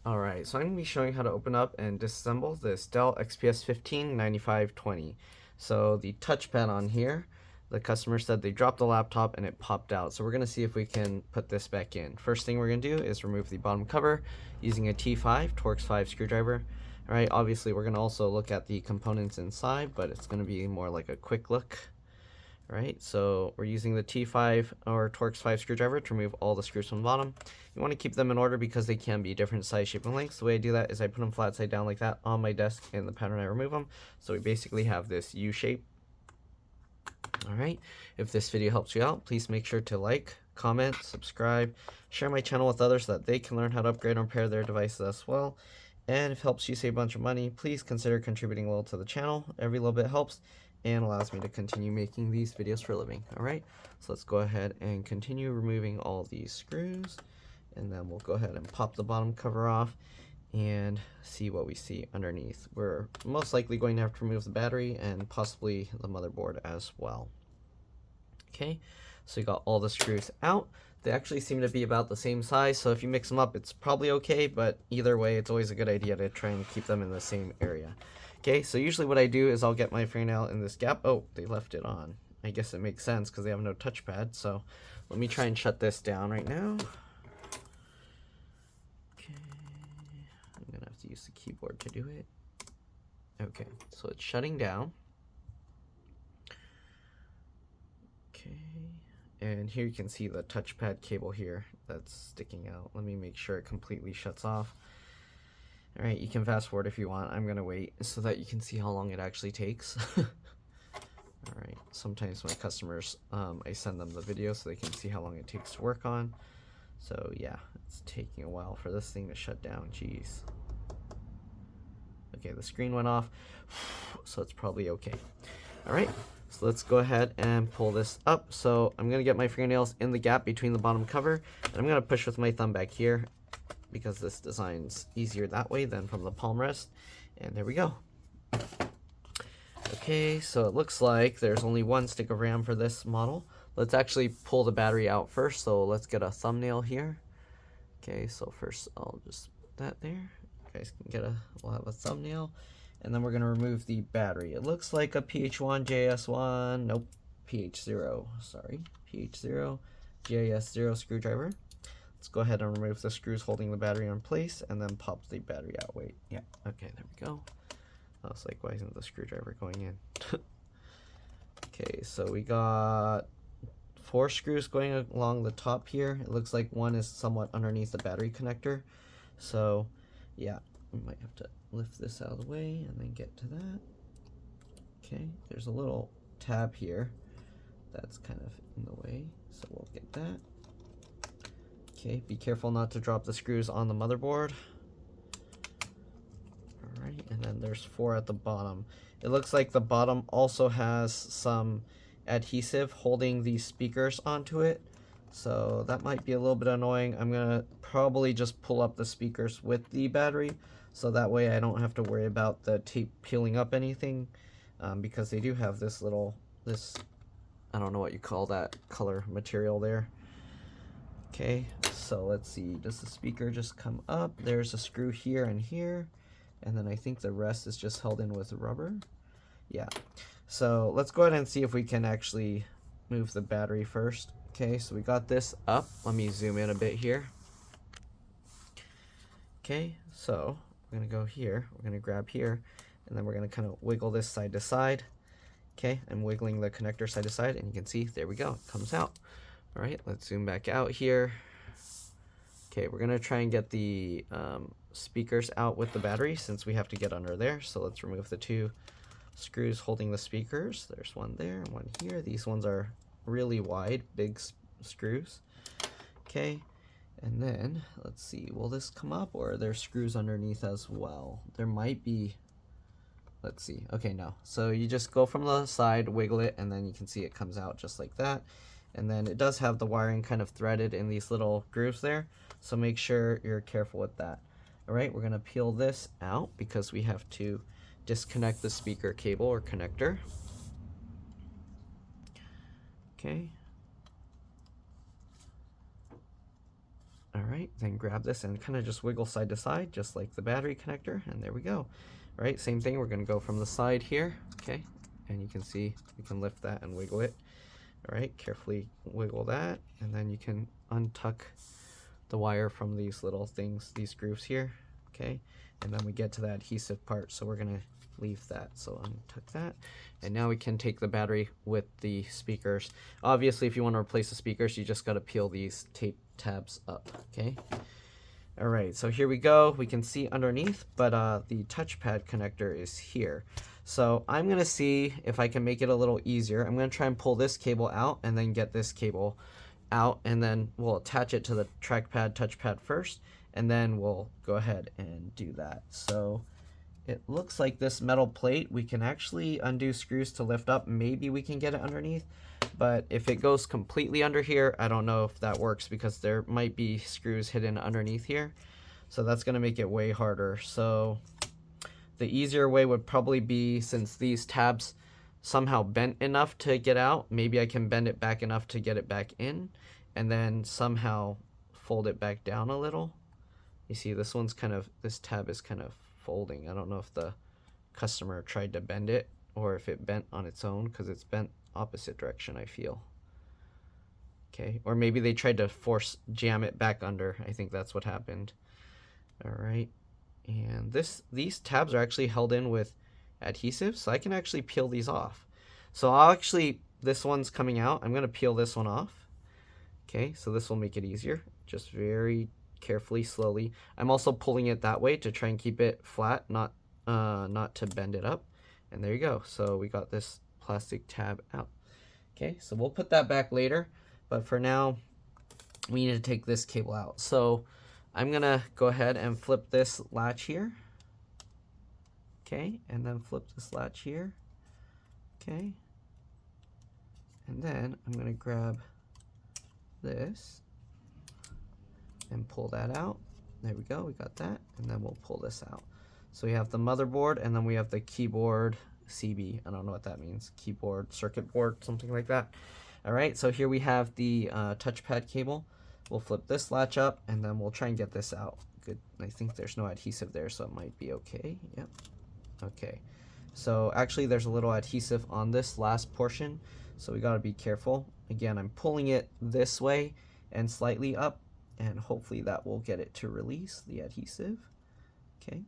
Alright, so I'm going to be showing how to open up and disassemble this Dell XPS 159520. So the touchpad on here, the customer said they dropped the laptop and it popped out. So we're going to see if we can put this back in. First thing we're going to do is remove the bottom cover using a T5 Torx 5 screwdriver. Alright, obviously we're going to also look at the components inside, but it's going to be more like a quick look. Right, so we're using the T5 or Torx 5 screwdriver to remove all the screws from the bottom. You want to keep them in order because they can be different size, shape, and lengths. The way I do that is I put them flat side down like that on my desk in the pattern I remove them. So we basically have this U shape. Alright, if this video helps you out, please make sure to like, comment, subscribe, share my channel with others so that they can learn how to upgrade and repair their devices as well. And if it helps you save a bunch of money, please consider contributing a little to the channel. Every little bit helps and allows me to continue making these videos for a living. Alright, so let's go ahead and continue removing all these screws, and then we'll go ahead and pop the bottom cover off and see what we see underneath. We're most likely going to have to remove the battery and possibly the motherboard as well. Okay, so you got all the screws out. They actually seem to be about the same size, so if you mix them up it's probably okay, but either way it's always a good idea to try and keep them in the same area. Okay, so usually what I do is I'll get my fingernail in this gap. Oh, they left it on. I guess it makes sense because they have no touchpad. So let me try and shut this down right now. Okay, I'm gonna have to use the keyboard to do it. Okay, so it's shutting down. Okay, and here you can see the touchpad cable here that's sticking out. Let me make sure it completely shuts off. Alright, you can fast forward if you want. I'm gonna wait so that you can see how long it actually takes. Alright, sometimes my customers, I send them the video so they can see how long it takes to work on. So yeah, it's taking a while for this thing to shut down. Jeez. Okay, the screen went off, so it's probably okay. Alright, so let's go ahead and pull this up. So I'm gonna get my fingernails in the gap between the bottom cover, and I'm gonna push with my thumb back here, because this design's easier that way than from the palm rest. And there we go. Okay, so it looks like there's only one stick of RAM for this model. Let's actually pull the battery out first, so let's get a thumbnail here. Okay, so first I'll just put that there. You guys can get we'll have a thumbnail. And then we're gonna remove the battery. It looks like a PH1, JS1, nope, PH0, sorry, PH0, JS0 screwdriver. Let's go ahead and remove the screws holding the battery in place and then pop the battery out. Wait, yeah, okay, there we go. I was like, why isn't the screwdriver going in? Okay, so we got 4 screws going along the top here. It looks like one is somewhat underneath the battery connector. So, yeah, we might have to lift this out of the way and then get to that. Okay, there's a little tab here that's kind of in the way, so we'll get that. Okay, be careful not to drop the screws on the motherboard. Alright, and then there's 4 at the bottom. It looks like the bottom also has some adhesive holding these speakers onto it, so that might be a little bit annoying. I'm gonna probably just pull up the speakers with the battery, so that way I don't have to worry about the tape peeling up anything, because they do have this little, I don't know what you call that color material there. Okay, so let's see, does the speaker just come up? There's a screw here and here, and then I think the rest is just held in with rubber. Yeah, so let's go ahead and see if we can actually move the battery first. Okay, so we got this up. Let me zoom in a bit here. Okay, so we're gonna go here, we're gonna grab here, and then we're gonna kind of wiggle this side to side. Okay, I'm wiggling the connector side to side, and you can see, there we go, it comes out. All right, let's zoom back out here. Okay, we're gonna try and get the speakers out with the battery since we have to get under there. So let's remove the 2 screws holding the speakers. There's one there, one here. These ones are really wide, big screws. Okay, and then let's see, will this come up or are there screws underneath as well? There might be, let's see. Okay, no. So you just go from the side, wiggle it, and then you can see it comes out just like that. And then it does have the wiring kind of threaded in these little grooves there, so make sure you're careful with that. Alright, we're going to peel this out because we have to disconnect the speaker cable or connector. Okay. All right, then grab this and kind of just wiggle side to side, just like the battery connector, and there we go. All right, same thing, we're gonna go from the side here, okay? And you can see, you can lift that and wiggle it. All right, carefully wiggle that, and then you can untuck the wire from these little things, these grooves here, okay? And then we get to the adhesive part, so we're gonna leave that. So untuck that, and now we can take the battery with the speakers. Obviously, if you want to replace the speakers, you just got to peel these tape tabs up, okay? All right, so here we go. We can see underneath, but the touchpad connector is here. So I'm gonna see if I can make it a little easier. I'm gonna try and pull this cable out and then get this cable out, and then we'll attach it to the trackpad touchpad first, and then we'll go ahead and do that. So it looks like this metal plate, we can actually undo screws to lift up. Maybe we can get it underneath, but if it goes completely under here, I don't know if that works because there might be screws hidden underneath here. So that's gonna make it way harder. So the easier way would probably be, since these tabs somehow bent enough to get out, maybe I can bend it back enough to get it back in, and then somehow fold it back down a little. You see, this tab is kind of folding. I don't know if the customer tried to bend it or if it bent on its own, because it's bent opposite direction, I feel. Okay, or maybe they tried to jam it back under. I think that's what happened. All right, and these tabs are actually held in with adhesive, so I can actually peel these off. So this one's coming out. I'm gonna peel this one off. Okay, so this will make it easier. Just very carefully, slowly. I'm also pulling it that way to try and keep it flat, not to bend it up. And there you go. So we got this plastic tab out. Okay, so we'll put that back later, but for now we need to take this cable out. So I'm gonna go ahead and flip this latch here. Okay, and then flip this latch here. Okay, and then I'm gonna grab this and pull that out. There we go, we got that, and then we'll pull this out. So we have the motherboard, and then we have the keyboard CB. I don't know what that means. Keyboard, circuit board, something like that. All right, so here we have the touchpad cable. We'll flip this latch up, and then we'll try and get this out. Good, I think there's no adhesive there, so it might be okay. Yep, okay. So actually there's a little adhesive on this last portion, so we gotta be careful. Again, I'm pulling it this way and slightly up, and hopefully that will get it to release the adhesive. Okay,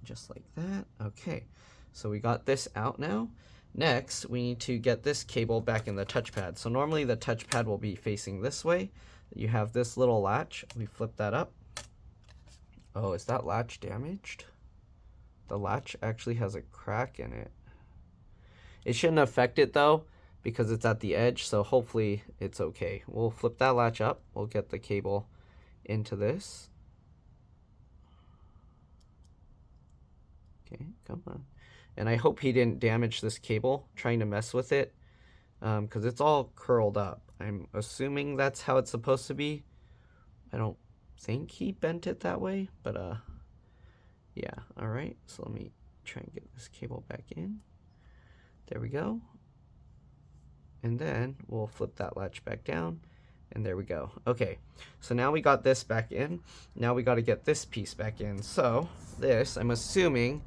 just like that. Okay, so we got this out now. Next, we need to get this cable back in the touchpad. So normally the touchpad will be facing this way. You have this little latch. We flip that up. Oh, is that latch damaged? The latch actually has a crack in it. It shouldn't affect it though, because it's at the edge, so hopefully it's okay. We'll flip that latch up. We'll get the cable into this. Okay, come on. And I hope he didn't damage this cable trying to mess with it, because it's all curled up. I'm assuming that's how it's supposed to be. I don't think he bent it that way, but yeah. All right, so let me try and get this cable back in. There we go. And then we'll flip that latch back down, and there we go. Okay, so now we got this back in. Now we got to get this piece back in. So this, I'm assuming,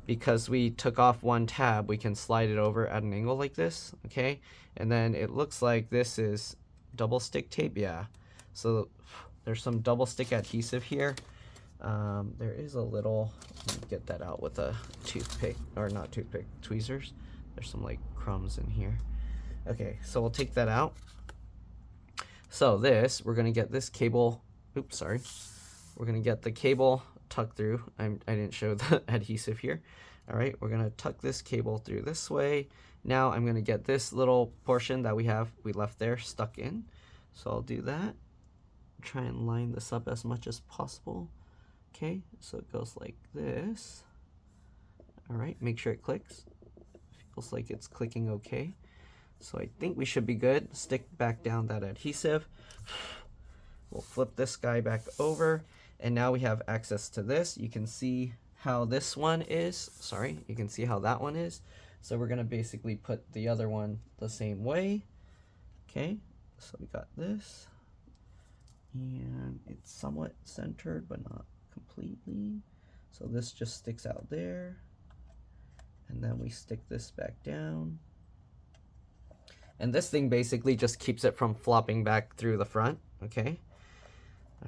because we took off one tab, we can slide it over at an angle like this, okay? And then it looks like this is double stick tape, yeah. So there's some double stick adhesive here. There is a little, let me get that out with a toothpick, or not toothpick, tweezers. There's some like crumbs in here. Okay, so we'll take that out. So this, we're gonna get this cable, oops, sorry. We're gonna get the cable tucked through. I didn't show the adhesive here. All right, we're gonna tuck this cable through this way. Now I'm gonna get this little portion that we left there stuck in. So I'll do that. Try and line this up as much as possible. Okay, so it goes like this. All right, make sure it clicks. Feels like it's clicking okay. So I think we should be good. Stick back down that adhesive. We'll flip this guy back over, and now we have access to this. You can see how this one is. Sorry, you can see how that one is. So we're gonna basically put the other one the same way. Okay, so we got this. and it's somewhat centered but not completely. So this just sticks out there, and then we stick this back down. And this thing basically just keeps it from flopping back through the front, okay?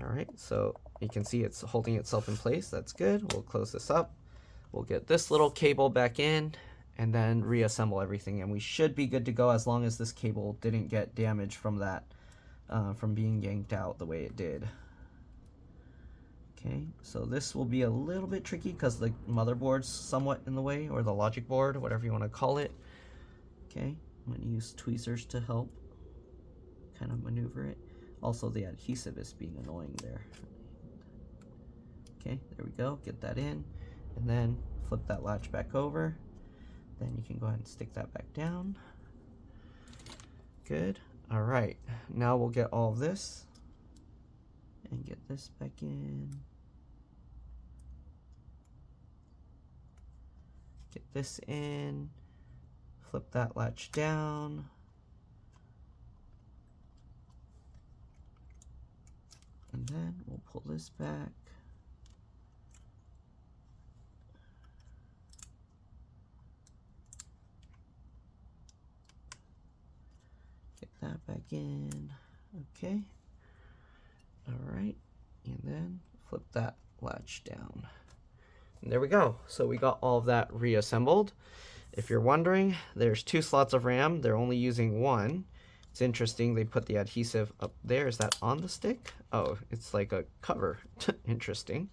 All right, so you can see it's holding itself in place. That's good. We'll close this up. We'll get this little cable back in and then reassemble everything, and we should be good to go as long as this cable didn't get damaged from that, from being yanked out the way it did. Okay, so this will be a little bit tricky because the motherboard's somewhat in the way, or the logic board, whatever you want to call it. Okay, I'm going to use tweezers to help kind of maneuver it. Also, the adhesive is being annoying there. Okay, there we go. Get that in, and then flip that latch back over. Then you can go ahead and stick that back down. Good. All right, now we'll get all of this and get this back in. Get this in. Flip that latch down. And then we'll pull this back. Get that back in. Okay. All right. And then flip that latch down. And there we go. So we got all of that reassembled. If you're wondering, there's 2 slots of RAM. They're only using 1. It's interesting, they put the adhesive up there. Is that on the stick? Oh, it's like a cover. Interesting.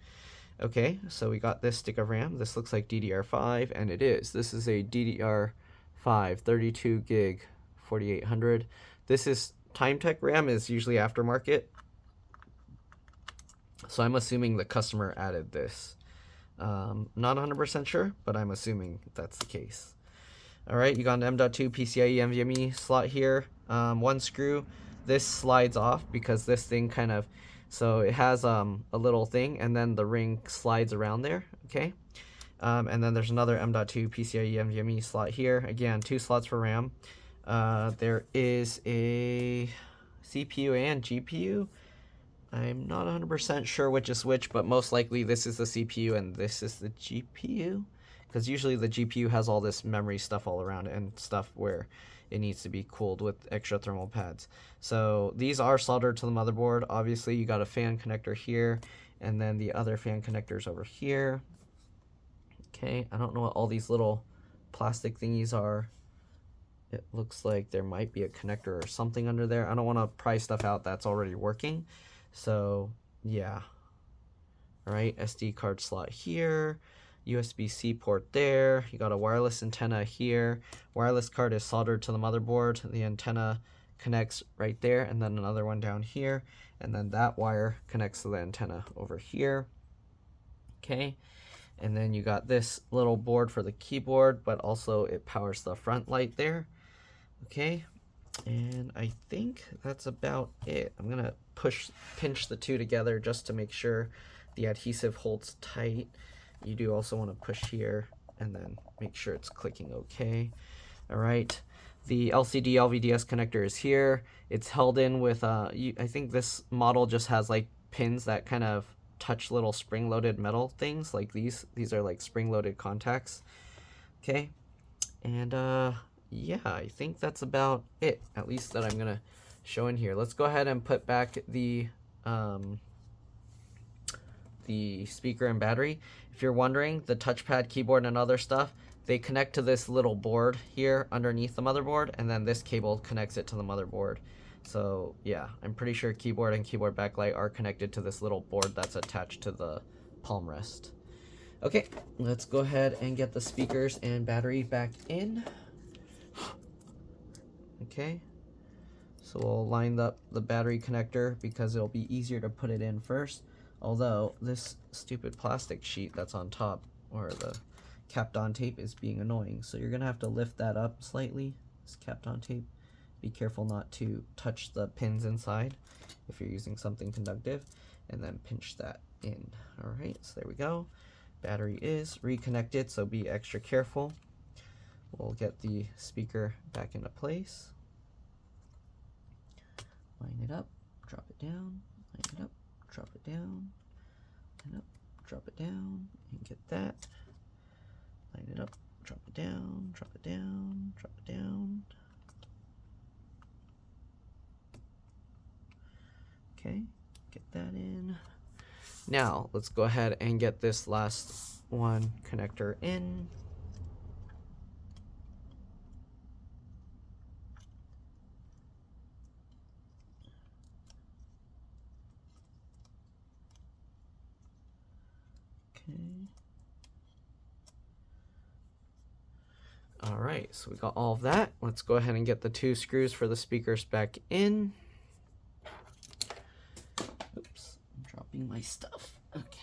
Okay, so we got this stick of RAM. This looks like DDR5, and it is. This is a DDR5 32 gig 4800. This is TimeTech RAM, is usually aftermarket. So I'm assuming the customer added this. Not 100% sure, but I'm assuming that's the case. All right, you got an M.2 PCIe NVMe slot here. 1 screw. This slides off because this thing kind of, so it has a little thing, and then the ring slides around there, okay? And then there's another M.2 PCIe NVMe slot here. Again, 2 slots for RAM. There is a CPU and GPU. I'm not 100% sure which is which, but most likely this is the CPU and this is the GPU. Because usually the GPU has all this memory stuff all around it and stuff where it needs to be cooled with extra thermal pads. So these are soldered to the motherboard. Obviously you got a fan connector here, and then the other fan connectors over here. Okay, I don't know what all these little plastic thingies are. It looks like there might be a connector or something under there. I don't want to pry stuff out that's already working. So yeah. All right, SD card slot here. USB-C port there. You got a wireless antenna here. Wireless card is soldered to the motherboard. The antenna connects right there, and then another one down here, and then that wire connects to the antenna over here. Okay, and then you got this little board for the keyboard, but also it powers the front light there. Okay, and I think that's about it. I'm gonna pinch the two together just to make sure the adhesive holds tight. You do also want to push here and then make sure it's clicking okay. All right, the LCD LVDS connector is here. It's held in with, I think this model just has like pins that kind of touch little spring-loaded metal things like these. These are like spring-loaded contacts. Okay, and yeah, I think that's about it, at least that I'm gonna show in here. Let's go ahead and put back the speaker and battery. If you're wondering, the touchpad, keyboard, and other stuff, they connect to this little board here underneath the motherboard, and then this cable connects it to the motherboard. So yeah, I'm pretty sure keyboard and keyboard backlight are connected to this little board that's attached to the palm rest. Okay, let's go ahead and get the speakers and battery back in. Okay, so we'll line up the battery connector because it'll be easier to put it in first. Although this stupid plastic sheet that's on top, or the capped on tape, is being annoying. So you're gonna have to lift that up slightly, this capped on tape. Be careful not to touch the pins inside if you're using something conductive, and then pinch that in. All right, so there we go. Battery is reconnected, so be extra careful. We'll get the speaker back into place. Line it up, drop it down, line it up, drop it down, line it up, drop it down, and get that. Line it up, drop it down, drop it down, drop it down. Okay, get that in. Now, let's go ahead and get this last one connector in. All right, so we got all of that. Let's go ahead and get the 2 screws for the speakers back in. Oops, I'm dropping my stuff. Okay.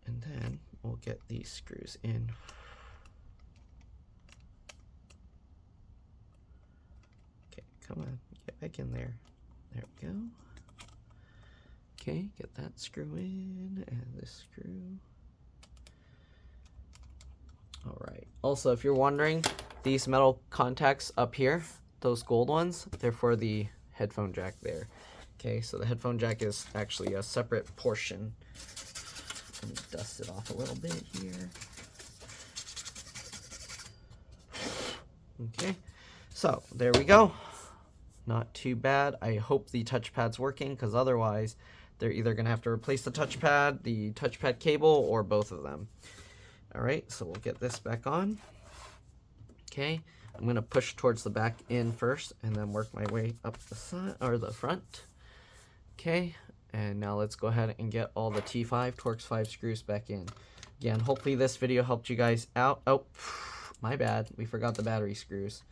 And then we'll get these screws in. Okay, come on, get back in there. There we go. Okay, get that screw in, and this screw. All right. Also, if you're wondering, these metal contacts up here, those gold ones, they're for the headphone jack there. Okay, so the headphone jack is actually a separate portion. Let me dust it off a little bit here. Okay, so there we go. Not too bad. I hope the touchpad's working, because otherwise they're either going to have to replace the touchpad cable, or both of them. All right, so we'll get this back on. Okay, I'm gonna push towards the back in first and then work my way up the side or the front. Okay, and now let's go ahead and get all the T5 Torx 5 screws back in. Again, hopefully this video helped you guys out. Oh, my bad, we forgot the battery screws.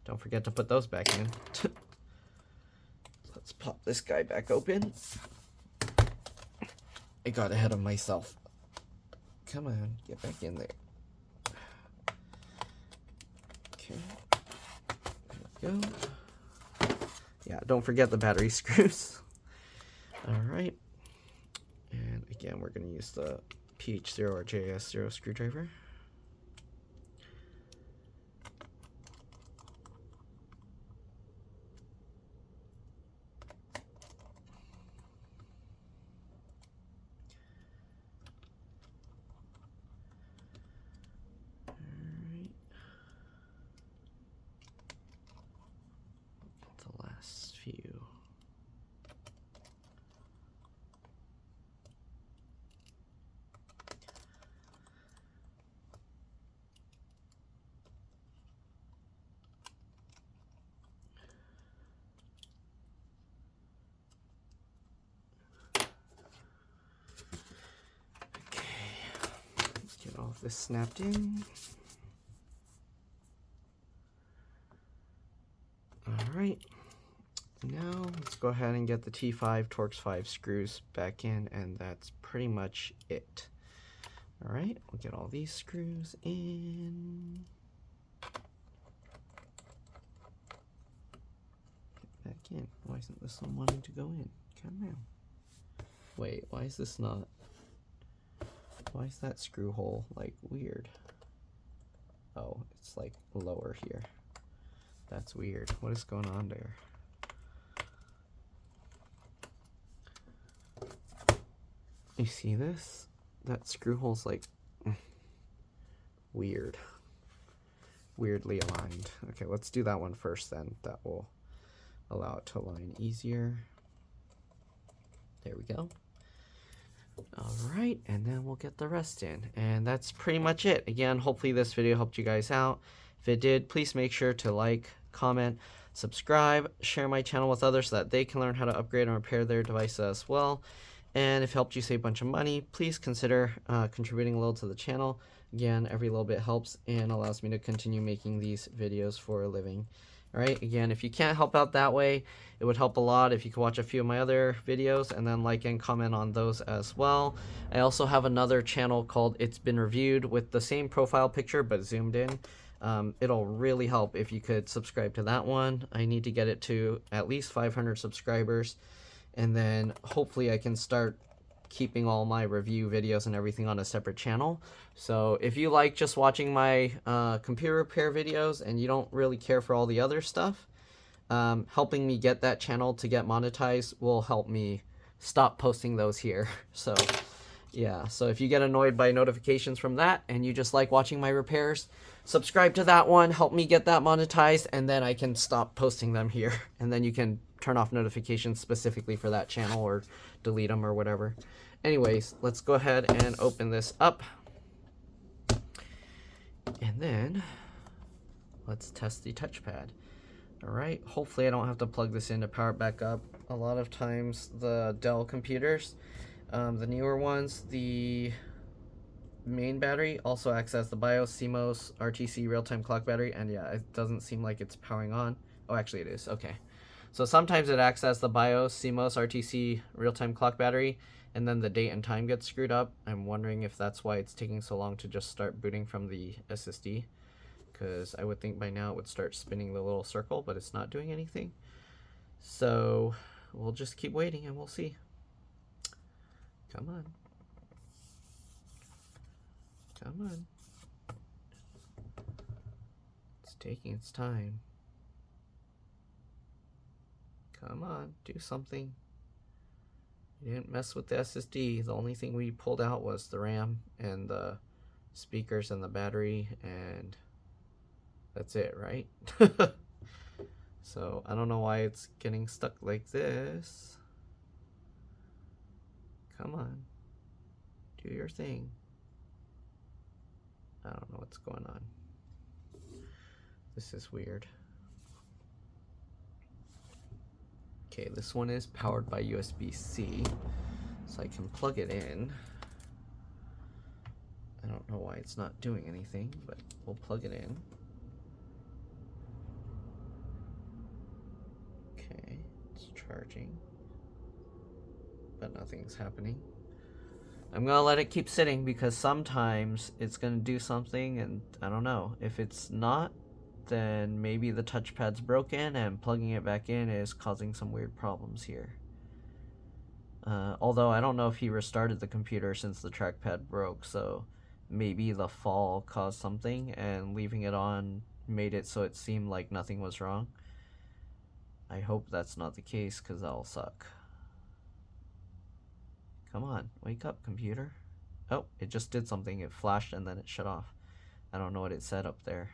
Don't forget to put those back in. Let's pop this guy back open. I got ahead of myself. Come on, get back in there. Okay, there we go. Yeah, don't forget the battery screws. All right, and again, we're gonna use the PH0 or JS0 screwdriver. Few. Okay, let's get all of this snapped in. All right. Now let's go ahead and get the T5 Torx 5 screws back in, and that's pretty much it. All right, we'll get all these screws in. Get back in. Why isn't this one wanting to go in? Come on. Wait, why is this not? Why is that screw hole like weird? Oh, it's like lower here. That's weird. What is going on there? You see this? That screw hole's like weird. Weirdly aligned. Okay, let's do that one first then. That will allow it to align easier. There we go. All right, and then we'll get the rest in. And that's pretty much it. Again, hopefully this video helped you guys out. If it did, please make sure to like, comment, subscribe, share my channel with others so that they can learn how to upgrade and repair their devices as well. And if it helped you save a bunch of money, please consider contributing a little to the channel. Again, every little bit helps and allows me to continue making these videos for a living. All right, again, if you can't help out that way, it would help a lot if you could watch a few of my other videos and then like and comment on those as well. I also have another channel called It's Been Reviewed with the same profile picture but zoomed in. It'll really help if you could subscribe to that one. I need to get it to at least 500 subscribers. And then hopefully I can start keeping all my review videos and everything on a separate channel. So if you like just watching my computer repair videos and you don't really care for all the other stuff, helping me get that channel to get monetized will help me stop posting those here. So yeah, so if you get annoyed by notifications from that and you just like watching my repairs, subscribe to that one, help me get that monetized, and then I can stop posting them here. And then you can turn off notifications specifically for that channel or delete them or whatever. Anyways, let's go ahead and open this up. And then let's test the touchpad. All right, hopefully I don't have to plug this in to power it back up. A lot of times the Dell computers, the newer ones, the main battery also acts as the BIOS, CMOS, RTC real-time clock battery, and yeah, it doesn't seem like it's powering on. Oh, actually it is, okay. So sometimes it acts as the BIOS, CMOS, RTC real-time clock battery, and then the date and time gets screwed up. I'm wondering if that's why it's taking so long to just start booting from the SSD, because I would think by now it would start spinning the little circle, but it's not doing anything. So we'll just keep waiting and we'll see. Come on. Come on. It's taking its time. Come on, do something. You didn't mess with the SSD. The only thing we pulled out was the RAM and the speakers and the battery, and that's it, right? So I don't know why it's getting stuck like this. Come on, do your thing. I don't know what's going on. This is weird. Okay, this one is powered by USB-C, so I can plug it in. I don't know why it's not doing anything, but we'll plug it in. Okay, it's charging, but nothing's happening. I'm gonna let it keep sitting because sometimes it's gonna do something, and I don't know. If it's not, then maybe the touchpad's broken and plugging it back in is causing some weird problems here. Although I don't know if he restarted the computer since the trackpad broke, so maybe the fall caused something and leaving it on made it so it seemed like nothing was wrong. I hope that's not the case, because that'll suck. Come on, wake up, computer. Oh, it just did something. It flashed and then it shut off. I don't know what it said up there.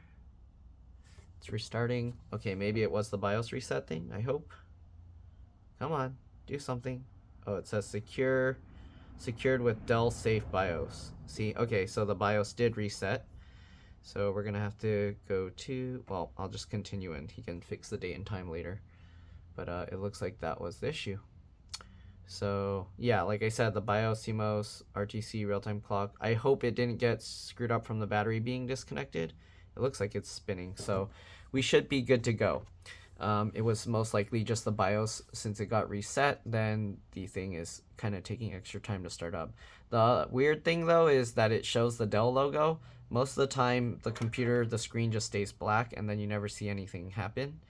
It's restarting. Okay, maybe it was the BIOS reset thing, I hope. Come on, do something. Oh, it says secured with Dell Safe BIOS. See, okay, so the BIOS did reset. So we're gonna have to go to, well, I'll just continue and he can fix the date and time later. But it looks like that was the issue. So yeah, like I said, the BIOS, CMOS, RTC, real-time clock. I hope it didn't get screwed up from the battery being disconnected. It looks like it's spinning, so we should be good to go. It was most likely just the BIOS. Since it got reset, then the thing is kind of taking extra time to start up. The weird thing though is that it shows the Dell logo. Most of the time the computer, the screen just stays black and then you never see anything happen.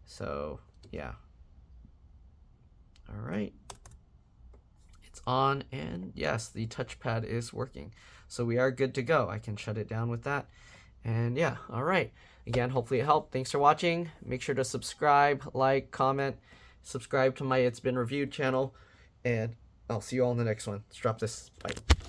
So yeah. All right. It's on, and yes, the touchpad is working. So we are good to go. I can shut it down with that. And yeah, all right. Again, hopefully it helped. Thanks for watching. Make sure to subscribe, like, comment, subscribe to my It's Been Reviewed channel, and I'll see you all in the next one. Let's drop this. Bye.